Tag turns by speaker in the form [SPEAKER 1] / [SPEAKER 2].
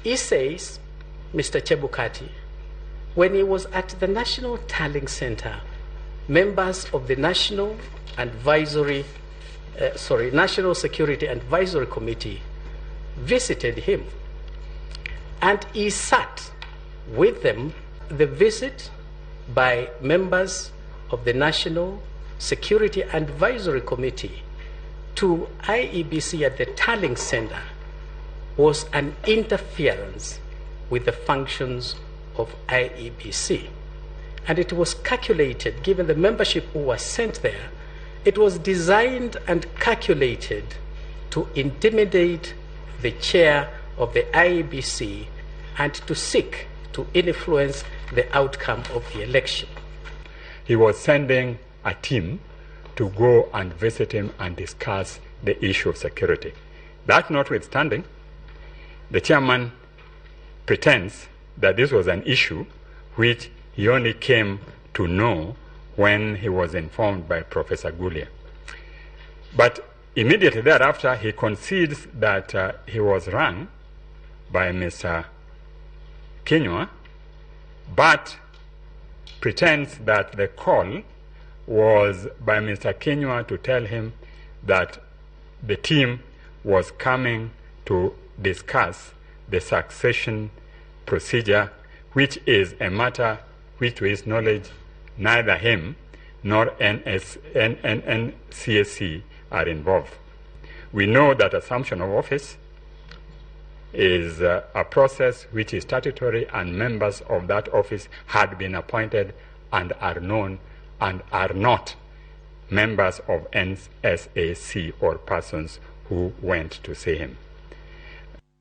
[SPEAKER 1] He says, Mr. Chebukati, when he was at the National Tallying Center, members of the National Security Advisory Committee visited him, and he sat with them. The visit by members of the National Security Advisory Committee to IEBC at the Tallying Center was an interference with the functions of IEBC. And it was calculated, given the membership who was sent there, it was designed and calculated to intimidate the chair of the IEBC and to seek to influence the outcome of the election.
[SPEAKER 2] He was sending a team to go and visit him and discuss the issue of security. That notwithstanding, the chairman pretends that this was an issue which he only came to know when he was informed by Professor Gulia. But immediately thereafter, he concedes that he was rung by Mr. Kinyua, but pretends that the call was by Mr. Kinyua to tell him that the team was coming to discuss the succession procedure, which is a matter which, to his knowledge, neither him nor NCSC are involved. We know that assumption of office is a process which is statutory, and members of that office had been appointed and are known and are not members of NSAC or persons who went to see him.